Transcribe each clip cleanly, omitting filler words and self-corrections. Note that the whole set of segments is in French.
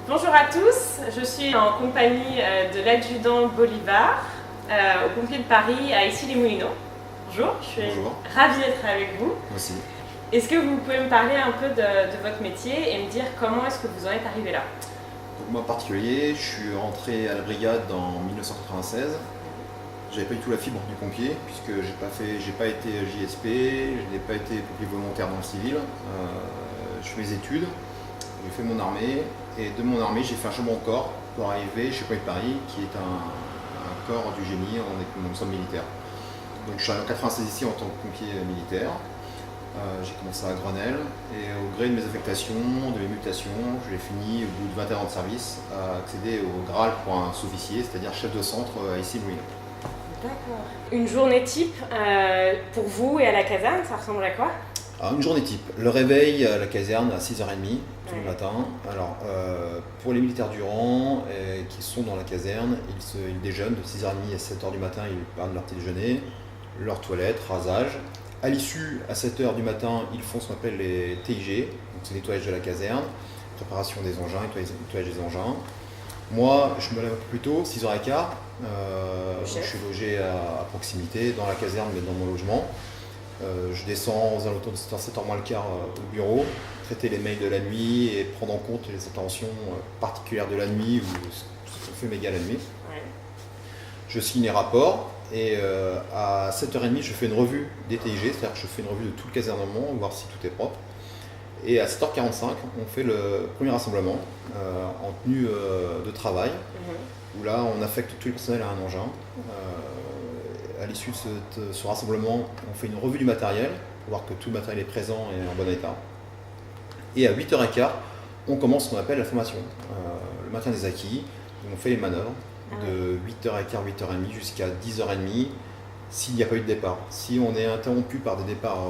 Bonjour à tous, je suis en compagnie de l'adjudant Bolivar au pompier de Paris à Issy-les-Moulineaux. Bonjour, je suis ravie d'être avec vous. Moi aussi. Est-ce que vous pouvez me parler un peu de votre métier et me dire comment est-ce que vous en êtes arrivé là? Donc moi en particulier, je suis rentré à la brigade en 1996. J'avais pas du tout la fibre du pompier puisque j'ai pas été JSP, je n'ai pas été pompier volontaire dans le civil. Je fais mes études, j'ai fait mon armée et de mon armée j'ai fait un changement de corps pour arriver chez Pompiers de Paris qui est un corps du génie, nous sommes militaires. Donc je suis arrivé en 96 ici en tant que pompier militaire. J'ai commencé à Grenelle et au gré de mes affectations, de mes mutations, je l'ai fini au bout de 21 ans de service à accéder au Graal pour un sous-officier, c'est-à-dire chef de centre à Issy-les-Moulineaux. D'accord. Une journée type pour vous et à la caserne, ça ressemble à quoi? Alors, une journée type, le réveil à la caserne à 6h30 tous les matins. Alors, pour les militaires du rang qui sont dans la caserne, ils déjeunent de 6h30 à 7h du matin, ils partent de leur petit déjeuner, leur toilette, rasage. À l'issue, à 7h du matin, ils font ce qu'on appelle les TIG, donc c'est le nettoyage de la caserne, préparation des engins, nettoyage des engins. Moi, je me lève un peu plus tôt, 6h15, je suis logé à proximité, dans la caserne, mais dans mon logement. Je descends aux alentours de 7h moins le quart au bureau, traiter les mails de la nuit et prendre en compte les attentions particulières de la nuit ou ce qu'on fait méga la nuit. Ouais. Je signe les rapports et à 7h30, je fais une revue des TIG, c'est-à-dire que je fais une revue de tout le casernement, voir si tout est propre. Et à 7h45, on fait le premier rassemblement en tenue de travail, où là, on affecte tout le personnel à un engin. À l'issue de ce rassemblement, on fait une revue du matériel, pour voir que tout le matériel est présent et en bon état. Et à 8h15, on commence ce qu'on appelle la formation, le maintien des acquis. On fait les manœuvres de 8h15, 8h30 jusqu'à 10h30, s'il n'y a pas eu de départ. Si on est interrompu par des départs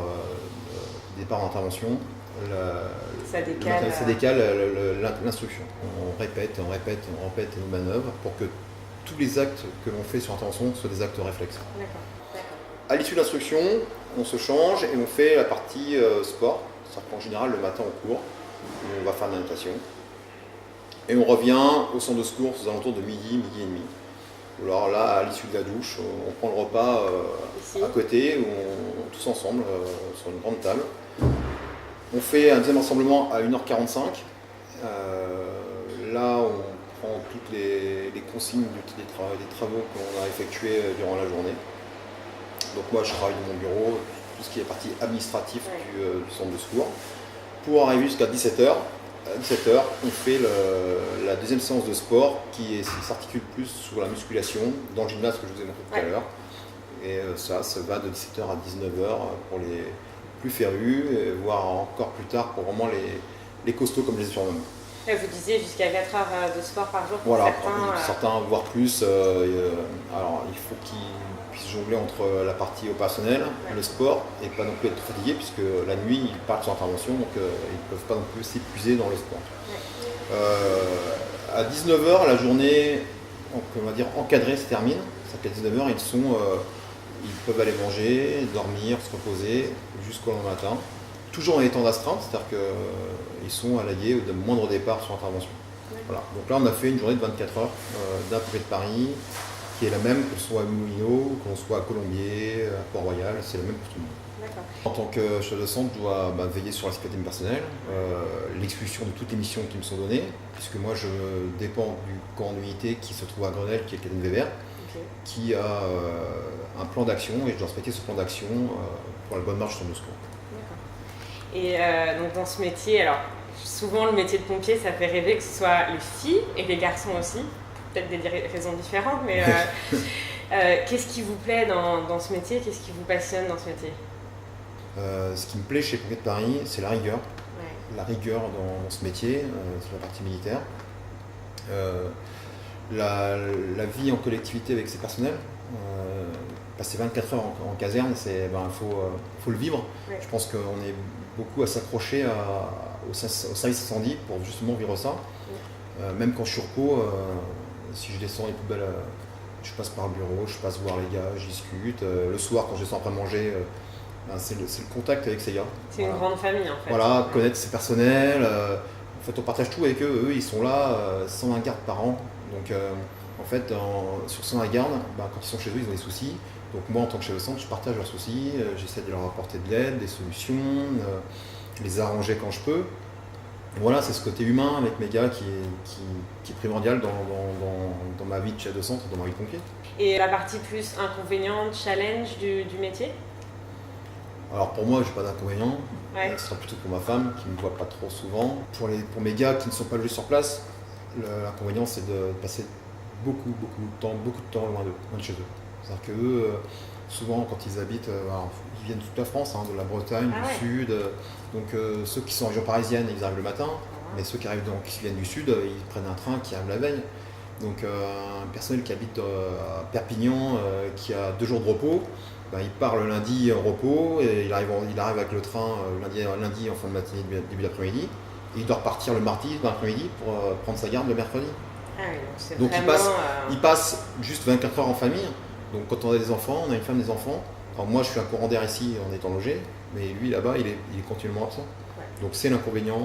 d'intervention, ça décale l'instruction. On répète nos manœuvres pour que tous les actes que l'on fait sur intervention soient des actes réflexes. D'accord. À l'issue de l'instruction, on se change et on fait la partie sport. C'est-à-dire qu'en général, le matin, on court, on va faire de la natation. Et on revient au centre de secours aux alentours de midi et demi. Alors là, à l'issue de la douche, on prend le repas à côté, tous ensemble, sur une grande table. On fait un deuxième rassemblement à 1h45. Là, on prend toutes les consignes des travaux qu'on a effectués durant la journée. Donc moi, je travaille dans mon bureau, tout ce qui est partie administrative du centre de secours. Pour arriver jusqu'à 17h. À 17h, on fait la deuxième séance de sport qui s'articule plus sur la musculation dans le gymnase que je vous ai montré tout à l'heure. Et ça va de 17h à 19h pour les plus férus, voire encore plus tard pour vraiment les costauds comme je les surnomme. Vous disiez jusqu'à 4 heures de sport par jour pour voilà, certains. Voire plus. Alors il faut qu'ils puissent jongler entre la partie opérationnelle, le sport, et pas non plus être fatigués, puisque la nuit ils partent sur intervention, donc ils ne peuvent pas non plus s'épuiser dans le sport. À 19h, la journée, on va dire encadrée, se termine. C'est-à-dire qu'à 19h, ils peuvent aller manger, dormir, se reposer jusqu'au lendemain matin. Toujours en étant d'astreinte, c'est-à-dire qu'ils sont alliés au moindre départ sur intervention. Voilà. Donc là, on a fait une journée de 24 heures d'un pompier de Paris, qui est la même que ce soit à Moulineaux, qu'on soit à Colombier, à Port-Royal, c'est la même pour tout le monde. En tant que chef de centre, je dois veiller sur la sécurité de mon personnel, l'exécution de toutes les missions qui me sont données, puisque moi je dépends du camp d'unité qui se trouve à Grenelle, qui est le capitaine Weber, qui a un plan d'action et je dois respecter ce plan d'action pour la bonne marche sur nos secours. Et donc dans ce métier, alors souvent le métier de pompier ça fait rêver que ce soit les filles et les garçons aussi, peut-être des raisons différentes, mais qu'est-ce qui vous plaît dans ce métier, qu'est-ce qui vous passionne dans ce métier? Ce qui me plaît chez Pompiers de Paris, c'est la rigueur. La rigueur dans ce métier, c'est la partie militaire. La vie en collectivité avec ses personnels. Passer 24 heures en caserne, faut le vivre. Je pense qu'on est beaucoup à s'accrocher au service incendie pour justement vivre ça. Même quand je suis repos, si je descends les poubelles, je passe par le bureau, je passe voir les gars, je discute. Le soir, quand je descends après manger, c'est le contact avec ces gars. C'est une grande famille en fait. Voilà, connaître ses personnels, En fait, on partage tout avec eux. Eux, ils sont là 120 gardes par an. Donc, en fait, sur 120 gardes, quand ils sont chez eux, ils ont des soucis. Donc, moi, en tant que chef de centre, je partage leurs soucis. J'essaie de leur apporter de l'aide, des solutions, les arranger quand je peux. Et voilà, c'est ce côté humain avec mes gars qui est primordial dans ma vie de chef de centre, dans ma vie de pompier. Et la partie plus inconvénient, challenge du métier? Alors pour moi, je n'ai pas d'inconvénient. Ouais. Ce sera plutôt pour ma femme qui ne me voit pas trop souvent. Pour mes gars qui ne sont pas logés sur place, l'inconvénient c'est de passer beaucoup de temps loin de chez eux. C'est-à-dire qu'eux, souvent quand ils habitent, ils viennent de toute la France, de la Bretagne, du Sud. Donc ceux qui sont en région parisienne, ils arrivent le matin. Mais ceux qui viennent du Sud, ils prennent un train qui arrive la veille. Donc un personnel qui habite à Perpignan, qui a 2 jours de repos, il part le lundi en repos et il arrive avec le train lundi en fin de matinée, début d'après-midi. Et il doit repartir le mardi dans l'après-midi pour prendre sa garde le mercredi. Ah oui, donc il passe juste 24 heures en famille. Donc quand on a des enfants, on a une femme, des enfants. Alors moi je suis un courant d'air ici en étant logé, mais lui là-bas il est continuellement absent. Ouais. Donc c'est l'inconvénient.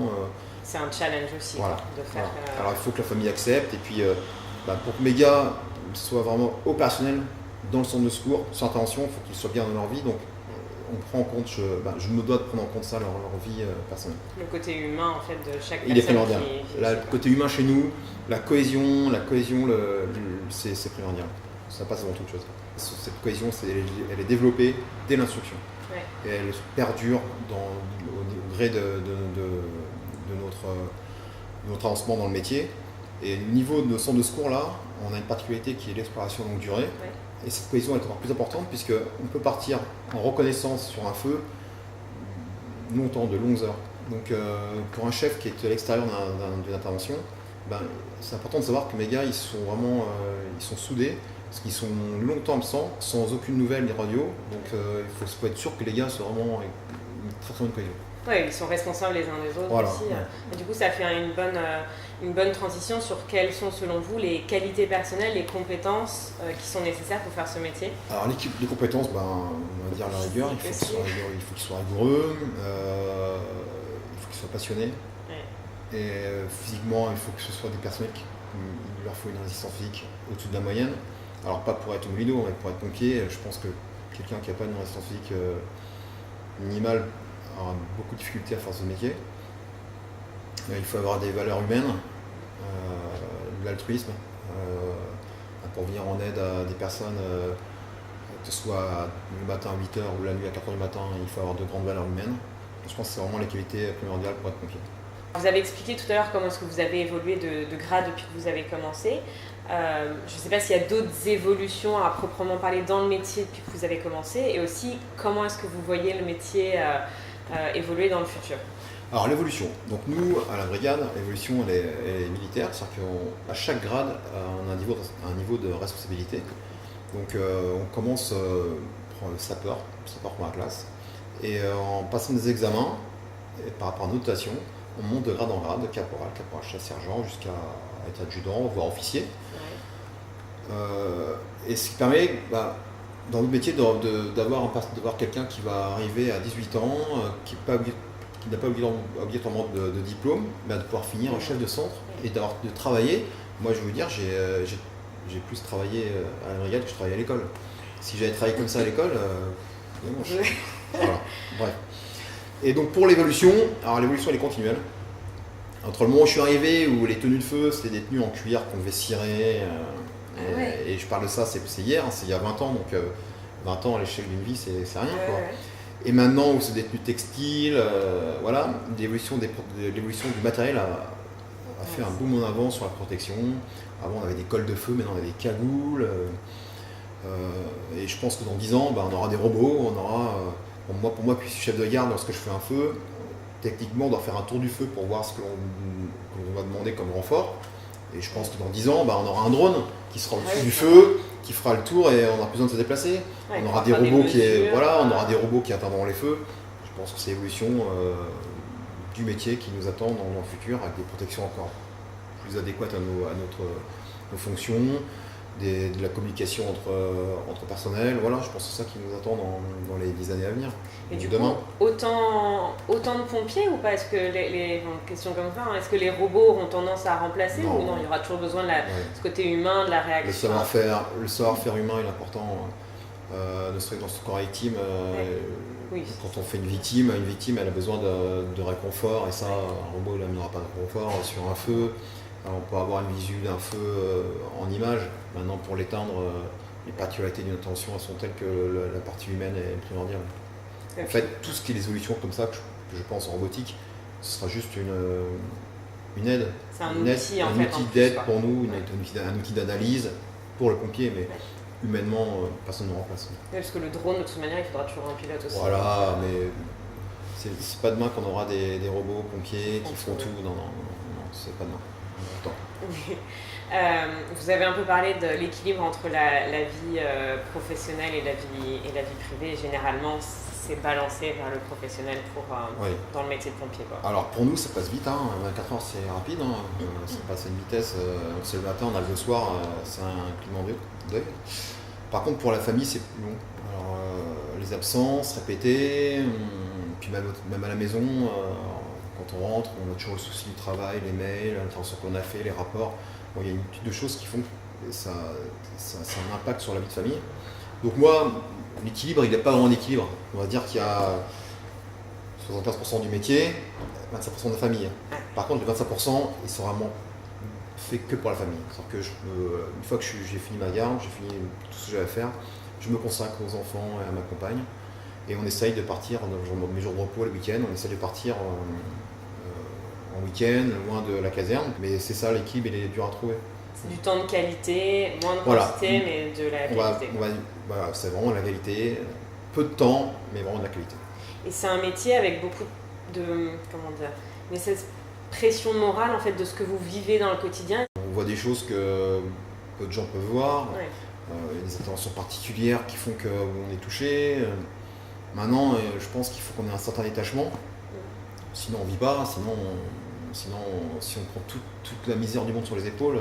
C'est un challenge aussi de faire. Alors il faut que la famille accepte et puis pour que mes gars soient vraiment opérationnels dans le centre de secours, sans intervention, il faut qu'ils soient bien dans leur vie. Donc on prend en compte, je me dois de prendre en compte ça, leur vie personnelle. Le côté humain en fait de chaque personne. Il est primordial. Le côté humain chez nous, la cohésion, c'est primordial. Ça passe avant toute chose. Cette cohésion, elle est développée dès l'instruction. Ouais. Et elle perdure au gré de notre avancement dans le métier. Et au niveau de nos centres de secours, là, on a une particularité qui est l'exploration longue durée. Ouais. Et cette cohésion est encore plus importante puisqu'on peut partir en reconnaissance sur un feu longtemps, de longues heures. Donc pour un chef qui est à l'extérieur d'une intervention, c'est important de savoir que mes gars, ils sont soudés, parce qu'ils sont longtemps absents, sans aucune nouvelle ni radio. Donc il faut être sûr que les gars soient vraiment une très bonne cohésion. Oui, ils sont responsables les uns des autres aussi. Ouais. Et du coup, ça fait une bonne transition sur quelles sont, selon vous, les qualités personnelles, les compétences qui sont nécessaires pour faire ce métier. Alors, les compétences, on va dire la rigueur. Il faut qu'ils soient rigoureux, il faut qu'ils soient passionnés. Ouais. Et physiquement, il faut que ce soit des personnes il leur faut une résistance physique au-dessus de la moyenne. Alors, pas pour être moulineau, mais pour être pompier, je pense que quelqu'un qui n'a pas une résistance physique minimale aura beaucoup de difficultés à faire ce métier. Il faut avoir des valeurs humaines, de l'altruisme, pour venir en aide à des personnes, que ce soit le matin à 8h ou la nuit à 4h du matin, il faut avoir de grandes valeurs humaines. Je pense que c'est vraiment les qualités primordiales pour être pompier. Vous avez expliqué tout à l'heure comment est-ce que vous avez évolué de grade depuis que vous avez commencé. Je ne sais pas s'il y a d'autres évolutions à proprement parler dans le métier depuis que vous avez commencé, et aussi comment est-ce que vous voyez le métier évoluer dans le futur. Alors l'évolution, donc nous à la brigade, l'évolution elle est militaire, c'est-à-dire qu'à chaque grade on a un niveau de responsabilité. Donc on commence par le sapeur pour la classe, et en passant des examens, et par rapport à nos notations, on monte de grade en grade, caporal, chef, sergent, jusqu'à être adjudant, voire officier. Ouais. Et ce qui permet, dans notre métier, d'avoir quelqu'un qui va arriver à 18 ans, qui n'a pas obligatoirement de diplôme, mais de pouvoir finir en chef de centre et de travailler. Moi, je veux dire, j'ai plus travaillé à la brigade que je travaillais à l'école. Si j'avais travaillé comme ça à l'école, voilà. Bref. Et donc pour l'évolution, alors l'évolution elle est continuelle. Entre le moment où je suis arrivé, où les tenues de feu, c'était des tenues en cuir qu'on devait cirer, et je parle de ça, c'est hier, c'est il y a 20 ans, donc 20 ans à l'échelle d'une vie, c'est rien. Quoi. Et maintenant où c'est des tenues textiles, voilà, l'évolution du matériel a fait un boom en avant sur la protection. Avant on avait des cols de feu, maintenant on a des cagoules. Et je pense que dans 10 ans, on aura des robots, pour moi, puis chef de garde, lorsque je fais un feu, techniquement on doit faire un tour du feu pour voir ce que l'on va demander comme renfort. Et je pense que dans 10 ans, on aura un drone qui sera au-dessus du feu, qui fera le tour et on n'aura plus besoin de se déplacer. Ouais, on aura des robots qui atteindront les feux. Je pense que c'est l'évolution du métier qui nous attend dans le futur, avec des protections encore plus adéquates à nos fonctions, de la communication entre personnel. Voilà, je pense que c'est ça qui nous attend dans les 10 années à venir. Et du demain. coup, autant de pompiers ou pas? Est-ce que question comme ça, hein, est-ce que les robots auront tendance à remplacer ou non, il y aura toujours besoin de ce côté humain, de la réaction? Le savoir-faire humain est important, ne serait-ce que dans ce corps victime. Oui. Quand on fait une victime elle a besoin de réconfort, et ça, un robot il n'amènera pas de réconfort sur un feu. Alors, on peut avoir une visu d'un feu en image. Maintenant, pour l'éteindre, les particularités d'une intervention elles sont telles que la partie humaine est primordiale. En fait, tout ce qui est les évolutions comme ça, que je pense en robotique, ce sera juste une aide. C'est un outil, en fait, un outil d'aide pour nous, un outil d'analyse pour le pompier, mais humainement, personne ne remplace. Parce que le drone, de toute manière, il faudra toujours un pilote aussi. Voilà, mais c'est pas demain qu'on aura des robots pompiers qui font tout. Non, c'est pas demain. Vous avez un peu parlé de l'équilibre entre la vie professionnelle et la vie privée. Et généralement, c'est balancé vers le professionnel dans le métier de pompier, quoi. Alors pour nous, ça passe vite. 24 heures, c'est rapide. Ça passe à une vitesse. On se lève le matin, on arrive le soir. C'est un clignement d'œil. Par contre, pour la famille, c'est plus long. Alors, les absences répétées, puis même à la maison. Quand on rentre, on a toujours le souci du travail, les mails, l'intervention qu'on a fait, les rapports. Bon, il y a une multitude de choses qui font que ça a un impact sur la vie de famille. Donc moi, l'équilibre, il n'est pas vraiment d'équilibre. On va dire qu'il y a 75% du métier, 25% de la famille. Par contre, les 25%, ils sont vraiment faits que pour la famille. C'est-à-dire que une fois que j'ai fini ma garde, j'ai fini tout ce que j'avais à faire, je me consacre aux enfants et à ma compagne. Et on essaye de partir, dans mes jours de repos, le week-end, on essaye de partir en week-end, loin de la caserne. Mais c'est ça, l'équilibre, il est dur à trouver. C'est du temps de qualité, moins de quantité, mais de la qualité. Voilà, c'est vraiment de la qualité. Peu de temps, mais vraiment de la qualité. Et c'est un métier avec beaucoup de, mais cette pression morale, en fait, de ce que vous vivez dans le quotidien. On voit des choses que peu de gens peuvent voir. Ouais. Il y a des interventions particulières qui font qu'on est touché. Maintenant, je pense qu'il faut qu'on ait un certain détachement. Sinon, on ne vit pas. Sinon, si on prend toute la misère du monde sur les épaules,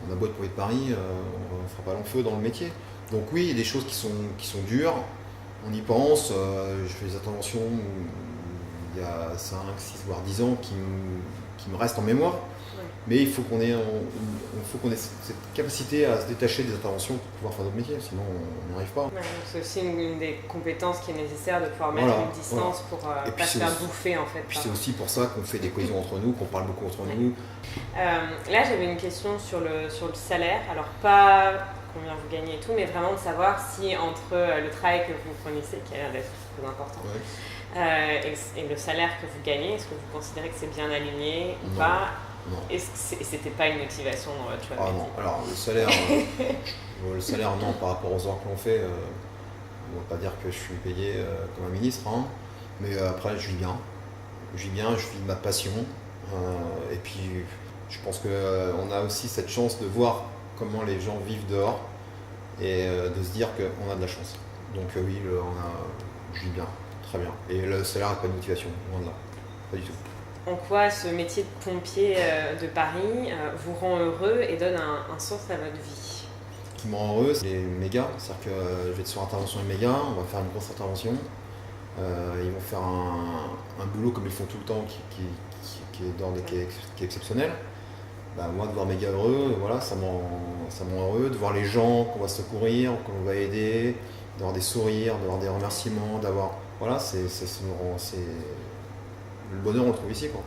on a beau être poète de Paris, on ne fera pas long feu dans le métier. Donc oui, il y a des choses qui sont dures. On y pense. Je fais des interventions il y a 5, 6, voire 10 ans qui me restent en mémoire. Mais il faut qu'on ait cette capacité à se détacher des interventions pour pouvoir faire notre métier, sinon on n'y arrive pas. Ouais, c'est aussi une des compétences qui est nécessaire de pouvoir mettre une distance pour pas se faire bouffer, en fait. Puis c'est aussi pour ça qu'on fait des cohésions entre nous, qu'on parle beaucoup entre nous. Là, j'avais une question sur le salaire. Alors pas combien vous gagnez et tout, mais vraiment de savoir si entre le travail que vous fournissez, qui a l'air d'être très important, et le salaire que vous gagnez, est-ce que vous considérez que c'est bien aligné ou pas? Non. Est-ce que c'était pas une motivation dans votre choix de métier? Non, alors le salaire, non, par rapport aux heures que l'on fait, on ne va pas dire que je suis payé comme un ministre, mais après je vis bien, je vis de ma passion, et puis je pense qu'on a aussi cette chance de voir comment les gens vivent dehors, et de se dire qu'on a de la chance. Donc oui, je vis bien, très bien, et le salaire n'a pas de motivation, loin de là, pas du tout. En quoi ce métier de pompier de Paris vous rend heureux et donne un sens à votre vie? Ce qui me rend heureux, c'est les mégas. C'est-à-dire que je vais être sur intervention des mégas, on va faire une grosse intervention. Ils vont faire un boulot comme ils font tout le temps qui est exceptionnel. Moi, de voir méga heureux, voilà, ça me rend heureux. De voir les gens qu'on va secourir, qu'on va aider, d'avoir des sourires, d'avoir des remerciements, Voilà, le bonheur, on le trouve ici, quoi.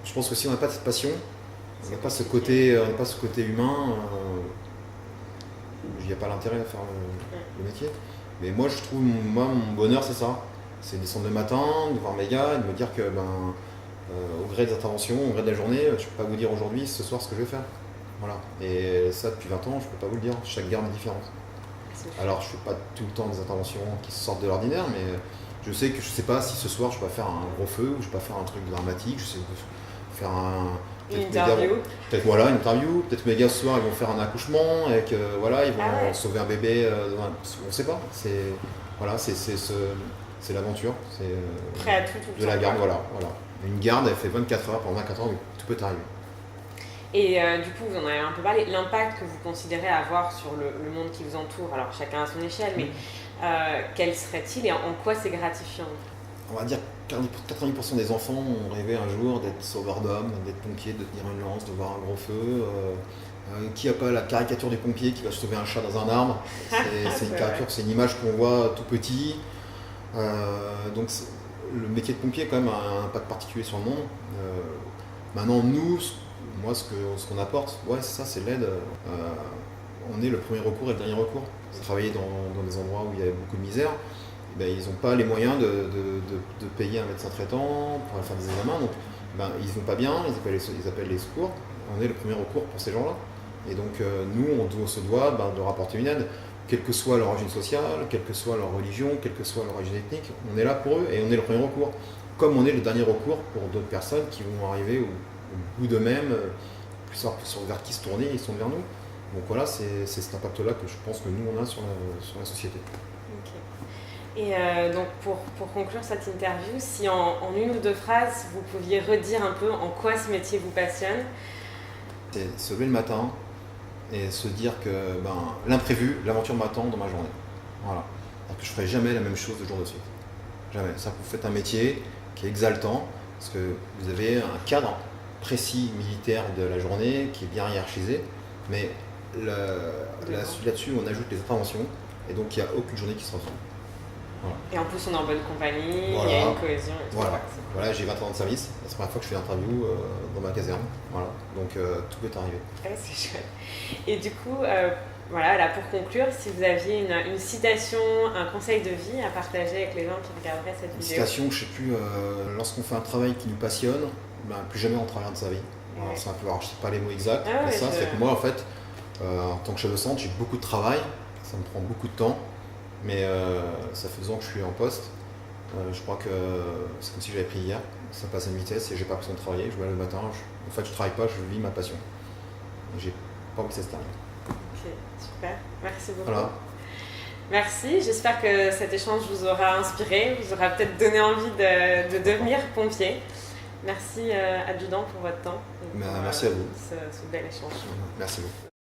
Je pense que si on n'a pas cette passion, on n'a pas ce côté humain, il n'y a pas l'intérêt à faire le métier. Mais moi, je trouve, mon bonheur, c'est ça. C'est de descendre le matin, de voir mes gars et de me dire que, au gré des interventions, au gré de la journée, je ne peux pas vous dire aujourd'hui, ce soir, ce que je vais faire. Voilà. Et ça, depuis 20 ans, je ne peux pas vous le dire. Chaque garde est différente. Alors, je ne fais pas tout le temps des interventions qui sortent de l'ordinaire, mais je sais sais pas si ce soir je vais faire un gros feu ou je vais faire un truc dramatique, je sais faire une interview. Une interview, peut-être mes gars ce soir ils vont faire un accouchement et que voilà, ils vont sauver un bébé, on sait pas. C'est l'aventure, c'est prêt à tout de la garde, voilà. Une garde elle fait 24 heures, pendant 24 heures tout peut arriver. Et du coup, vous en avez un peu parlé, l'impact que vous considérez avoir sur le monde qui vous entoure, alors chacun à son échelle, mais quel serait-il et en quoi c'est gratifiant? On va dire que 90% des enfants ont rêvé un jour d'être sauveur d'hommes, d'être pompier, de tenir une lance, de voir un gros feu. Qui n'a pas la caricature du pompier qui va sauver un chat dans un arbre? C'est une caricature, c'est une image qu'on voit tout petit. Donc le métier de pompier quand même a un impact particulier sur le monde. Maintenant nous, moi ce qu'on apporte, ouais c'est ça, c'est l'aide. On est le premier recours et le dernier recours. Travailler dans des endroits où il y a beaucoup de misère, ben, ils n'ont pas les moyens de payer un médecin traitant pour aller faire des examens, donc ben, ils vont pas bien, ils appellent les secours. On est le premier recours pour ces gens-là. Et donc nous, on se doit ben, de rapporter une aide, quelle que soit leur origine sociale, quelle que soit leur religion, quelle que soit leur origine ethnique. On est là pour eux et on est le premier recours. Comme on est le dernier recours pour d'autres personnes qui vont arriver au bout d'eux-mêmes, vers qui se tourner, ils sont vers nous. Donc voilà, c'est cet impact-là que je pense que nous, on a sur la société. Okay. Et donc pour conclure cette interview, si en une ou deux phrases, vous pouviez redire un peu en quoi ce métier vous passionne? C'est se lever le matin et se dire que ben, l'imprévu, l'aventure m'attend dans ma journée. Voilà. Alors que je ne ferai jamais la même chose 2 jours de suite. Jamais. Ça, vous faites un métier qui est exaltant, parce que vous avez un cadre précis militaire de la journée qui est bien hiérarchisé, mais là-dessus, on ajoute les interventions, et donc il n'y a aucune journée qui se ressemble. Voilà. Et en plus, on est en bonne compagnie, voilà. Il y a une cohésion. Et tout voilà, j'ai 20 ans de service, c'est la première fois que je fais une interview dans ma caserne. Voilà. Donc tout peut arriver. Ouais, c'est chouette. Et du coup, voilà, là pour conclure, si vous aviez une citation, un conseil de vie à partager avec les gens qui regarderaient cette vidéo. Une citation, je ne sais plus, lorsqu'on fait un travail qui nous passionne, ben, plus jamais on travaille de sa vie. Voilà, c'est un peu, alors je ne sais pas les mots exacts, mais ça, c'est que moi en fait, en tant que chef de centre, j'ai beaucoup de travail, ça me prend beaucoup de temps, mais ça fait 2 ans que je suis en poste. Je crois que c'est comme si j'avais pris hier, ça passe à une vitesse et j'ai pas besoin de travailler, je me lève le matin, en fait je travaille pas, je vis ma passion. J'ai pas envie que ça se termine. Ok, super, merci beaucoup. Voilà. Merci, j'espère que cet échange vous aura inspiré, vous aura peut-être donné envie de devenir pompier. Merci adjudant pour votre temps. Merci à vous. Ce bel échange. Merci beaucoup.